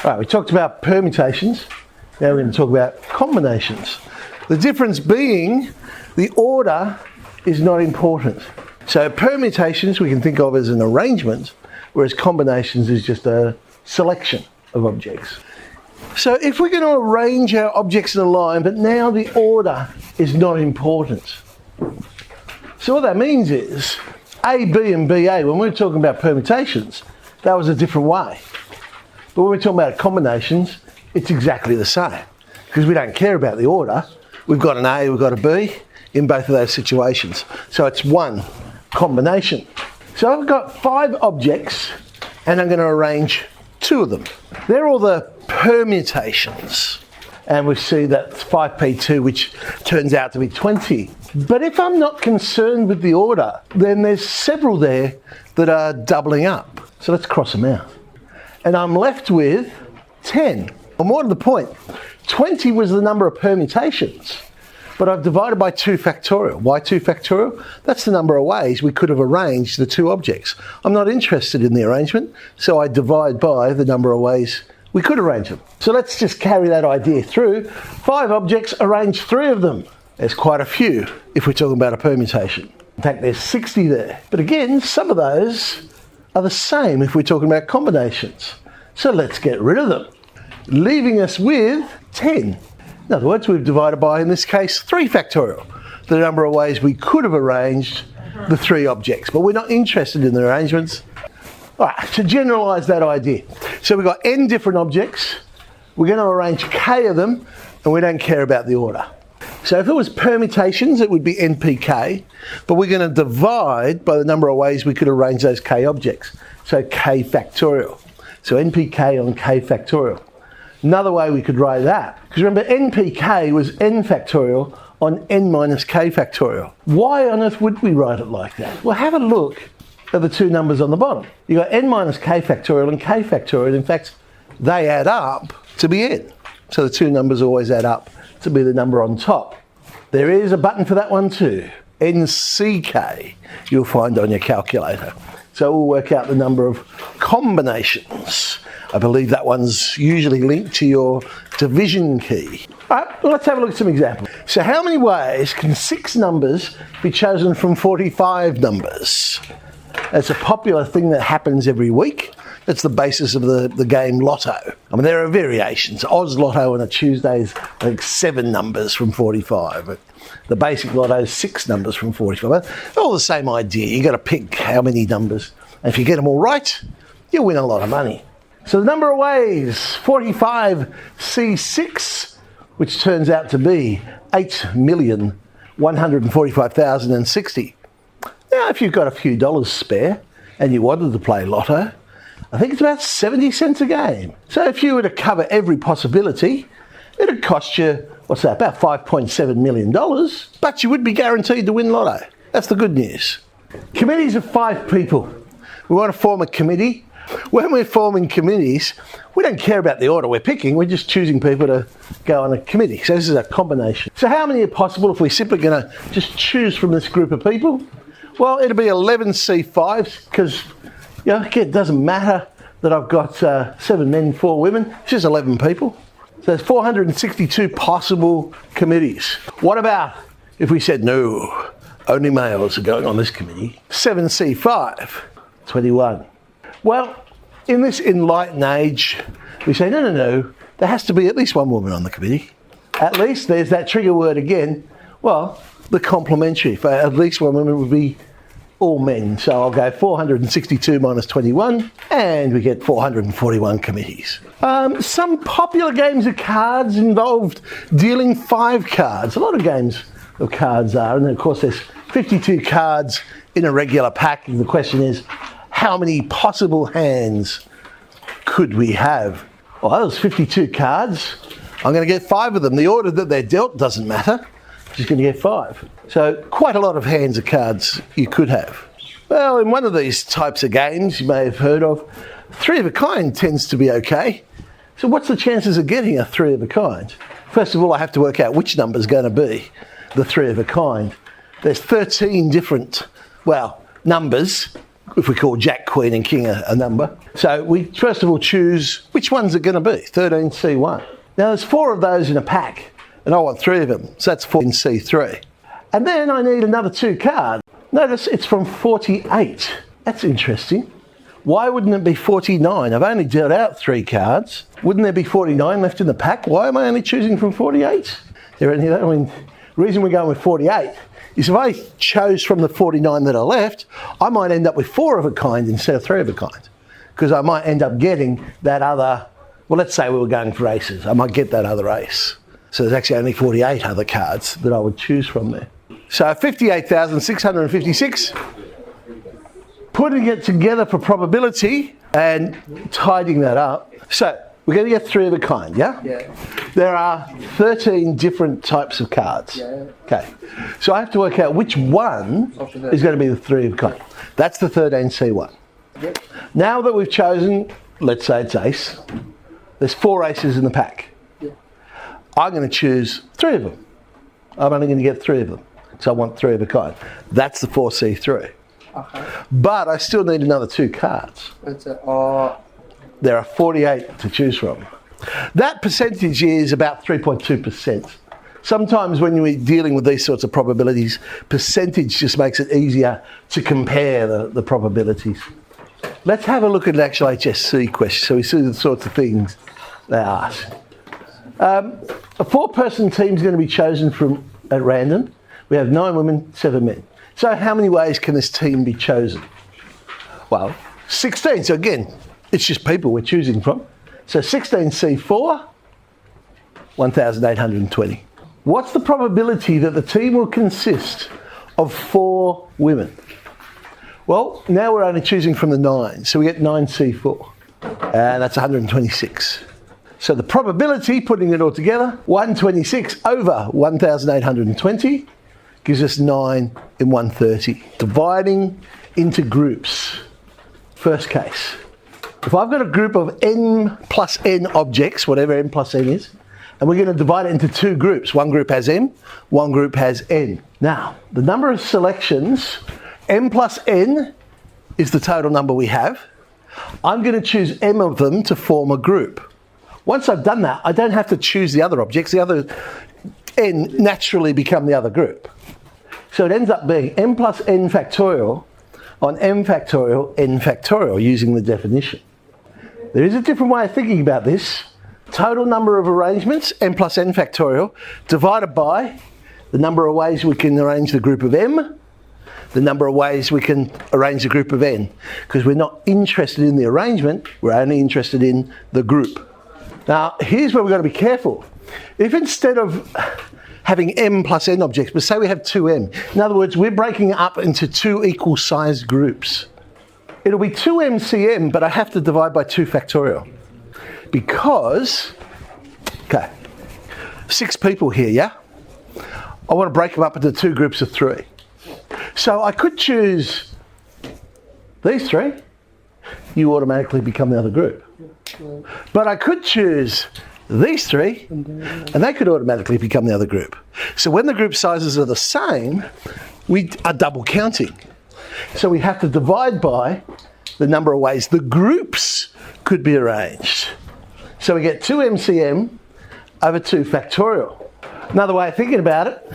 Right, we talked about permutations. Now we're going to talk about combinations. The difference being the order is not important. So permutations we can think of as an arrangement, whereas combinations is just a selection of objects. So if we're going to arrange our objects in a line, but now the order is not important. So what that means is A, B and BA, when we were talking about permutations, that was a different way. But when we're talking about combinations, it's exactly the same. Because we don't care about the order. We've got an A, we've got a B in both of those situations. So it's one combination. So I've got 5 objects and I'm going to arrange 2 of them. They're all the permutations. And we see that 5p2, which turns out to be 20. But if I'm not concerned with the order, then there's several there that are doubling up. So let's cross them out. And I'm left with 10. Or more to the point, 20 was the number of permutations, but I've divided by 2 factorial. Why 2 factorial? That's the number of ways we could have arranged the 2 objects. I'm not interested in the arrangement, so I divide by the number of ways we could arrange them. So let's just carry that idea through. 5 objects, arrange 3 of them. There's quite a few if we're talking about a permutation. In fact, there's 60 there. But again, some of those are the same if we're talking about combinations. So let's get rid of them, leaving us with 10. In other words, we've divided by, in this case, 3 factorial, the number of ways we could have arranged the 3 objects, but we're not interested in the arrangements. All right, to generalise that idea. So we've got n different objects, we're going to arrange k of them, and we don't care about the order. So if it was permutations, it would be npk, but we're going to divide by the number of ways we could arrange those k objects. So k factorial. So npk on k factorial. Another way we could write that, because remember npk was n factorial on n minus k factorial. Why on earth would we write it like that? Well, have a look at the 2 numbers on the bottom. You've got n minus k factorial and k factorial. In fact, they add up to be n. So the 2 numbers always add up to be the number on top. There is a button for that one too. NCK you'll find on your calculator. So we'll work out the number of combinations. I believe that one's usually linked to your division key. All right, well, let's have a look at some examples. So how many ways can 6 numbers be chosen from 45 numbers? It's a popular thing that happens every week. That's the basis of the game Lotto. I mean, there are variations. Oz Lotto on a Tuesday is, I think, 7 numbers from 45. But the basic Lotto is 6 numbers from 45. All the same idea. You've got to pick how many numbers. And if you get them all right, you'll win a lot of money. So the number of ways, 45C6, which turns out to be 8,145,060. Now, if you've got a few dollars spare and you wanted to play Lotto, I think it's about 70 cents a game. So if you were to cover every possibility, it'd cost you, what's that, about $5.7 million, but you would be guaranteed to win Lotto. That's the good news. Committees of 5 people. We want to form a committee. When we're forming committees, we don't care about the order we're picking, we're just choosing people to go on a committee. So this is a combination. So how many are possible if we're simply going to just choose from this group of people? Well, it'll be 11 C5s, because again, it doesn't matter that I've got 7 men, 4 women. It's just 11 people. So there's 462 possible committees. What about if we said, no, only males are going on this committee? 7C5, 21. Well, in this enlightened age, we say, no, there has to be at least 1 woman on the committee. At least, there's that trigger word again. Well, the complementary for at least 1 woman would be all men. So I'll go 462 minus 21, and we get 441 committees. Some popular games of cards involved dealing 5 cards. A lot of games of cards are, and then of course there's 52 cards in a regular pack, and the question is, how many possible hands could we have? Well, there's 52 cards. I'm going to get 5 of them. The order that they're dealt doesn't matter. Just going to get 5. So quite a lot of hands of cards you could have. Well, in one of these types of games you may have heard of, 3 of a kind tends to be okay. So what's the chances of getting a 3 of a kind? First of all, I have to work out which number is going to be the 3 of a kind. There's 13 different, numbers if we call Jack, Queen and King a number. So we first of all choose which one's it going to be, 13C1. Now there's 4 of those in a pack and I want 3 of them, so that's 14C3. And then I need another 2 cards. Notice it's from 48. That's interesting. Why wouldn't it be 49? I've only dealt out 3 cards. Wouldn't there be 49 left in the pack? Why am I only choosing from 48? I mean, the reason we're going with 48 is if I chose from the 49 that are left, I might end up with 4 of a kind instead of 3 of a kind. Because I might end up getting that other, well, let's say we were going for aces. I might get that other ace. So there's actually only 48 other cards that I would choose from there. So 58,656. Putting it together for probability and tidying that up. So we're going to get 3 of a kind, yeah? Yeah. There are 13 different types of cards. Yeah. Okay. So I have to work out which one is going to be the 3 of a kind. That's the 13C1. Yep. Now that we've chosen, let's say it's ace, there's 4 aces in the pack. Yeah. I'm going to choose 3 of them. I'm only going to get 3 of them. So I want 3 of a kind. That's the 4C3. Okay. But I still need another 2 cards. That's it. There are 48 to choose from. That percentage is about 3.2%. Sometimes when you're dealing with these sorts of probabilities, percentage just makes it easier to compare the probabilities. Let's have a look at an actual HSC question so we see the sorts of things they ask. A 4-person team is going to be chosen from at random. We have 9 women, 7 men. So how many ways can this team be chosen? Well, 16. So again, it's just people we're choosing from. So 16C4, 1,820. What's the probability that the team will consist of 4 women? Well, now we're only choosing from the 9. So we get 9C4. And that's 126. So the probability, putting it all together, 126 over 1,820 gives us 9 in 130. Dividing into groups. First case. If I've got a group of n plus n objects, whatever n plus n is, and we're going to divide it into 2 groups. One group has m, one group has n. Now, the number of selections, m plus n is the total number we have. I'm going to choose m of them to form a group. Once I've done that, I don't have to choose the other objects. The other n naturally become the other group. So it ends up being m plus n factorial on m factorial n factorial using the definition. There is a different way of thinking about this. Total number of arrangements, m plus n factorial, divided by the number of ways we can arrange the group of m, the number of ways we can arrange the group of n. Because we're not interested in the arrangement, we're only interested in the group. Now, here's where we've got to be careful. If instead of having m plus n objects, but say we have 2m. In other words, we're breaking it up into 2 equal sized groups. It'll be 2mcm, but I have to divide by 2 factorial. Because, okay, 6 people here, yeah? I want to break them up into 2 groups of 3. So I could choose these 3. You automatically become the other group. But I could choose these 3, and they could automatically become the other group. So when the group sizes are the same, we are double counting. So we have to divide by the number of ways the groups could be arranged. So we get 2mcm over 2 factorial. Another way of thinking about it,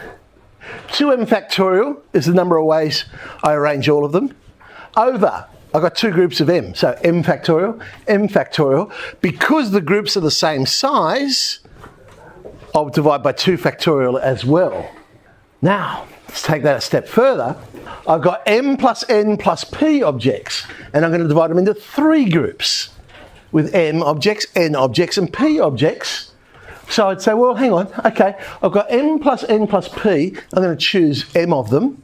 2m factorial is the number of ways I arrange all of them, over, I've got 2 groups of m, so m factorial. Because the groups are the same size, I'll divide by 2 factorial as well. Now, let's take that a step further. I've got m plus n plus p objects, and I'm going to divide them into 3 groups with m objects, n objects, and p objects. So I'd say, well, hang on, okay, I've got m plus n plus p, I'm going to choose m of them.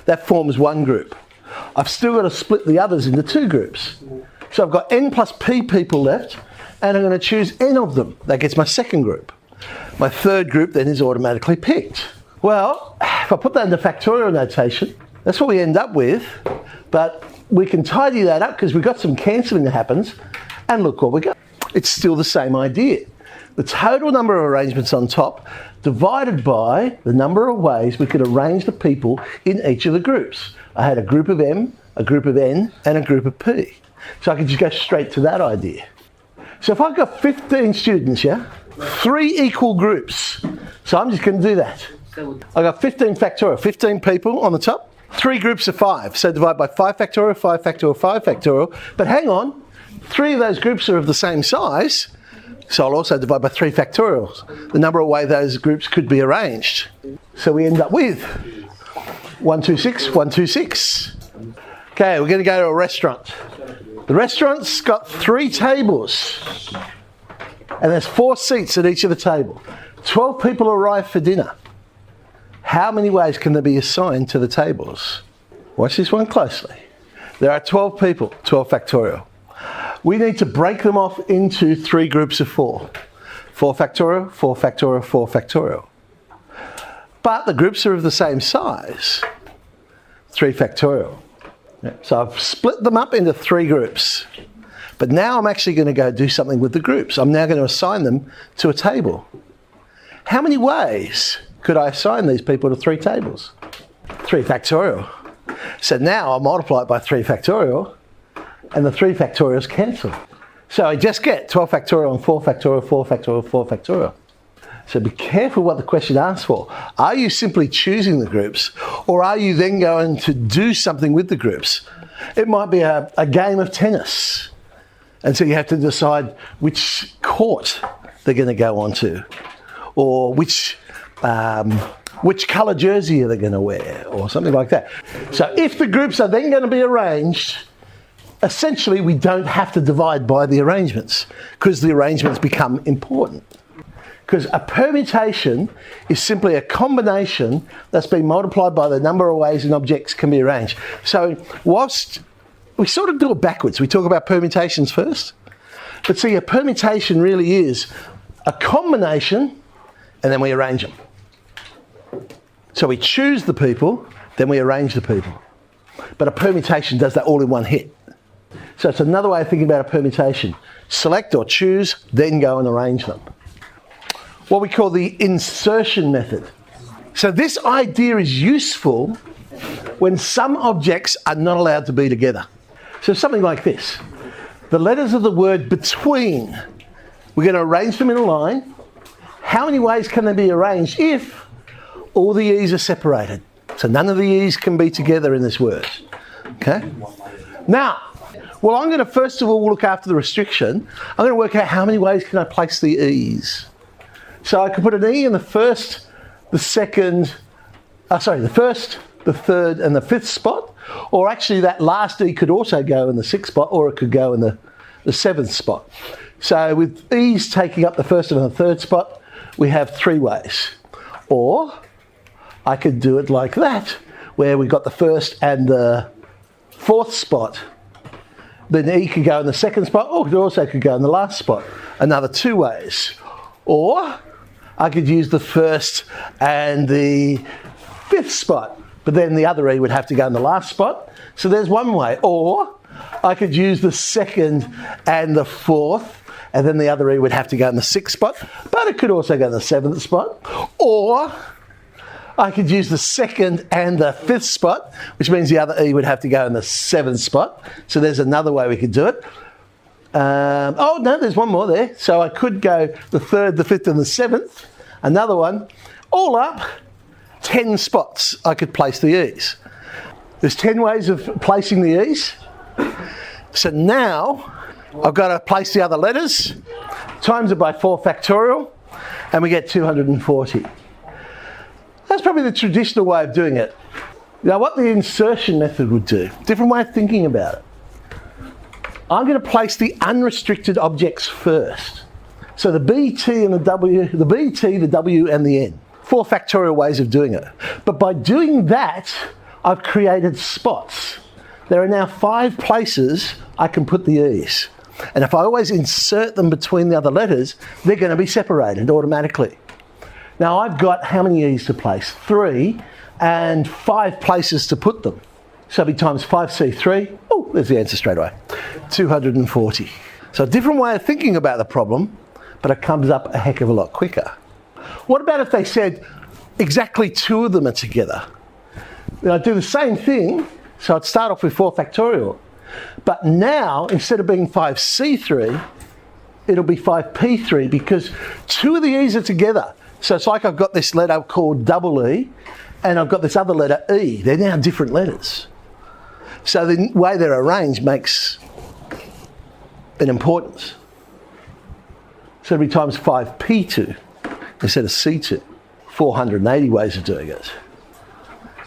That forms one group. I've still got to split the others into 2 groups. So I've got n plus p people left, and I'm going to choose n of them. That gets my second group. My third group then is automatically picked. Well, if I put that into factorial notation, that's what we end up with, but we can tidy that up because we've got some cancelling that happens, and look what we got. It's still the same idea. The total number of arrangements on top divided by the number of ways we could arrange the people in each of the groups. I had a group of m, a group of N, and a group of P. So I could just go straight to that idea. So if I've got 15 students, yeah, 3 equal groups. So I'm just going to do that. I've got 15 factorial, 15 people on the top, 3 groups of 5. So divide by 5 factorial, 5 factorial, 5 factorial. But hang on, 3 of those groups are of the same size. So I'll also divide by 3 factorials, the number of ways those groups could be arranged. So we end up with 126, 126. Okay, we're going to go to a restaurant. The restaurant's got 3 tables, and there's 4 seats at each of the table. 12 people arrive for dinner. How many ways can there be assigned to the tables? Watch this one closely. There are 12 people, 12 factorial. We need to break them off into 3 groups of 4. 4 factorial, 4 factorial, 4 factorial. But the groups are of the same size. 3 factorial. So I've split them up into 3 groups. But now I'm actually going to go do something with the groups. I'm now going to assign them to a table. How many ways could I assign these people to 3 tables? 3 factorial. So now I'll multiply it by 3 factorial. And the 3 factorials cancel. So I just get 12 factorial and 4 factorial, 4 factorial, 4 factorial. So be careful what the question asks for. Are you simply choosing the groups, or are you then going to do something with the groups? It might be a game of tennis. And so you have to decide which court they're going to go onto, or which colour jersey are they going to wear, or something like that. So if the groups are then going to be arranged, essentially, we don't have to divide by the arrangements because the arrangements become important. Because a permutation is simply a combination that's been multiplied by the number of ways an object can be arranged. So whilst we sort of do it backwards, we talk about permutations first. But see, a permutation really is a combination and then we arrange them. So we choose the people, then we arrange the people. But a permutation does that all in one hit. So it's another way of thinking about a permutation. Select or choose, then go and arrange them. What we call the insertion method. So this idea is useful when some objects are not allowed to be together. So something like this. The letters of the word between, we're going to arrange them in a line. How many ways can they be arranged if all the E's are separated? So none of the E's can be together in this word. Okay? Now, well, I'm going to first of all look after the restriction. I'm going to work out how many ways can I place the E's. So I could put an E in the first, the second, the first, the third and the 5th spot. Or actually that last E could also go in the 6th spot, or it could go in the 7th spot. So with E's taking up the 1st and the 3rd spot, we have 3 ways. Or I could do it like that, where we've got the 1st and the 4th spot. Then E could go in the 2nd spot, or it also could go in the last spot. Another 2 ways. Or I could use the 1st and the 5th spot, but then the other E would have to go in the last spot. So there's one way. Or I could use the 2nd and the 4th, and then the other E would have to go in the 6th spot, but it could also go in the 7th spot. Or I could use the 2nd and the 5th spot, which means the other E would have to go in the 7th spot. So there's another way we could do it. Oh no, there's one more there. So I could go the 3rd, the 5th and the 7th. Another one. All up, 10 spots I could place the E's. There's 10 ways of placing the E's. So now I've got to place the other letters, times it by 4 factorial, and we get 240. That's probably the traditional way of doing it. Now what the insertion method would do, different way of thinking about it. I'm going to place the unrestricted objects first. So the B, T and the W, the B, T, the W and the N. 4 factorial ways of doing it. But by doing that, I've created spots. There are now 5 places I can put the E's. And if I always insert them between the other letters, they're going to be separated automatically. Now I've got how many E's to place? 3 and 5 places to put them. So it'll be times 5C3. Oh, there's the answer straight away. 240. So a different way of thinking about the problem, but it comes up a heck of a lot quicker. What about if they said exactly 2 of them are together? Then I'd do the same thing, So I'd start off with 4 factorial. But now, instead of being 5C3, it'll be 5P3 because 2 of the E's are together. So it's like I've got this letter called double E and I've got this other letter E. They're now different letters. So the way they're arranged makes an importance. So it'll be times 5P2 instead of C2. 480 ways of doing it.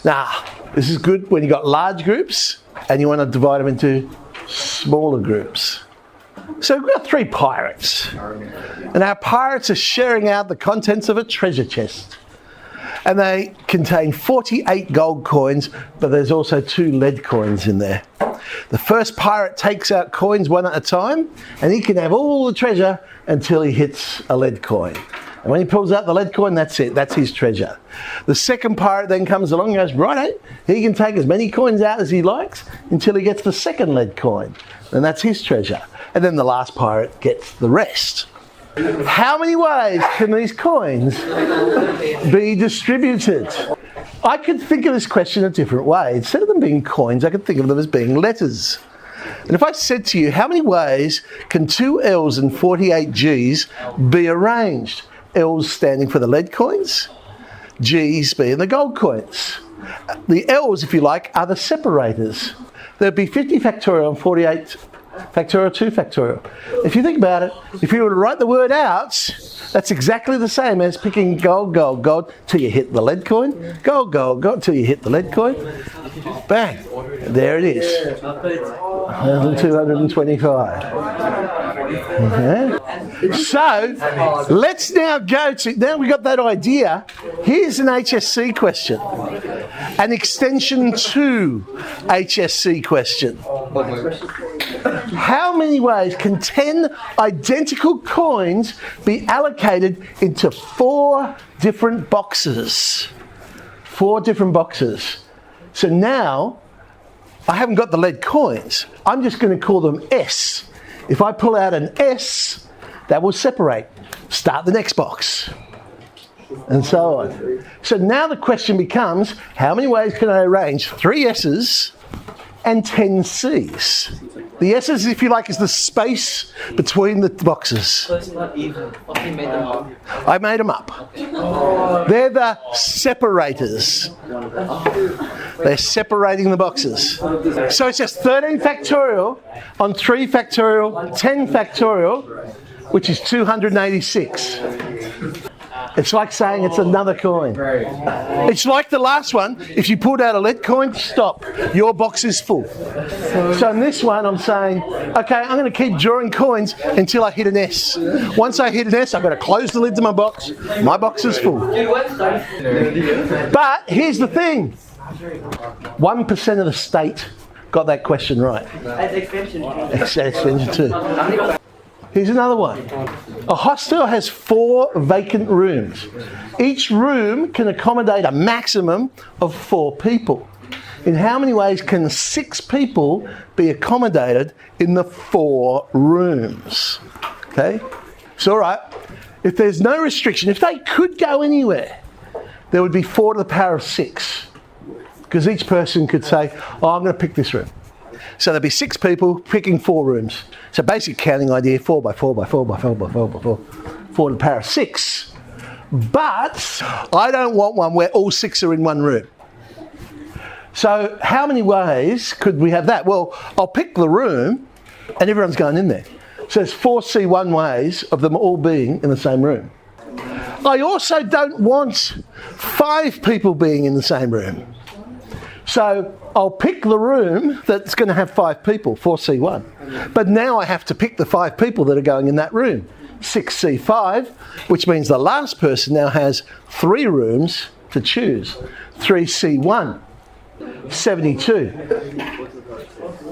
Now, this is good when you've got large groups and you want to divide them into smaller groups. So we've got 3 pirates. And our pirates are sharing out the contents of a treasure chest. And they contain 48 gold coins, but there's also 2 lead coins in there. The first pirate takes out coins one at a time, and he can have all the treasure until he hits a lead coin. And when he pulls out the lead coin, that's it. That's his treasure. The second pirate then comes along and goes, righto, he can take as many coins out as he likes until he gets the second lead coin. And that's his treasure. And then the last pirate gets the rest. How many ways can these coins be distributed? I could think of this question a different way. Instead of them being coins, I could think of them as being letters. And if I said to you, how many ways can 2 L's and 48 G's be arranged? L's standing for the lead coins, G's being the gold coins. The L's, if you like, are the separators. There'd be 50 factorial and 48 factorial, 2 factorial. If you think about it, if you were to write the word out, that's exactly the same as picking gold, gold, gold, till you hit the lead coin. Gold, gold, gold, till you hit the lead coin. Bang. There it is. 1,225. Okay. So, let's now go to, now we've got that idea, here's an HSC question. An extension 2 HSC question. How many ways can 10 identical coins be allocated into 4 different boxes? 4 different boxes. So now, I haven't got the lead coins. I'm just going to call them S. If I pull out an S, that will separate. Start the next box. And so on. So now the question becomes, how many ways can I arrange 3 S's and 10 C's? The S's, if you like, is the space between the boxes. So it's not even. You made them up. I made them up. They're the separators. They're separating the boxes. So it's just 13 factorial on 3 factorial, 10 factorial, which is 286. It's like saying it's another coin. It's like the last one. If you pulled out a lead coin, stop. Your box is full. So in this one, I'm saying, okay, I'm going to keep drawing coins until I hit an S. Once I hit an S, I've got to close the lid to my box. My box is full. But here's the thing. 1% of the state got that question right. Extension 2. Here's another one. A hostel has 4 vacant rooms. Each room can accommodate a maximum of 4 people. In how many ways can 6 people be accommodated in the 4 rooms? Okay? So, all right, if there's no restriction, if they could go anywhere, there would be 4 to the power of 6. Because each person could say, oh, I'm going to pick this room. So there'd be 6 people picking 4 rooms. So basic counting idea, 4 by 4 by 4 by 4 by 4 by 4. 4 to the power of 6. But I don't want one where all 6 are in one room. So how many ways could we have that? Well, I'll pick the room and everyone's going in there. So there's 4C1 ways of them all being in the same room. I also don't want 5 people being in the same room. So I'll pick the room that's going to have 5 people, 4C1. But now I have to pick the 5 people that are going in that room, 6C5, which means the last person now has 3 rooms to choose, 3C1, 72.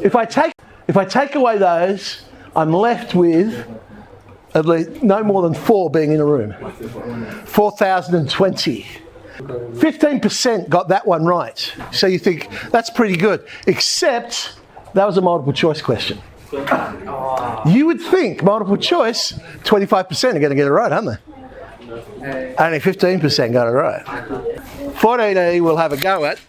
If I take away those, I'm left with at least no more than 4 being in a room, 4,020. 15% got that one right. So you think, that's pretty good. Except, that was a multiple choice question. You would think multiple choice, 25% are going to get it right, aren't they? Only 15% got it right. 14E we'll have a go at.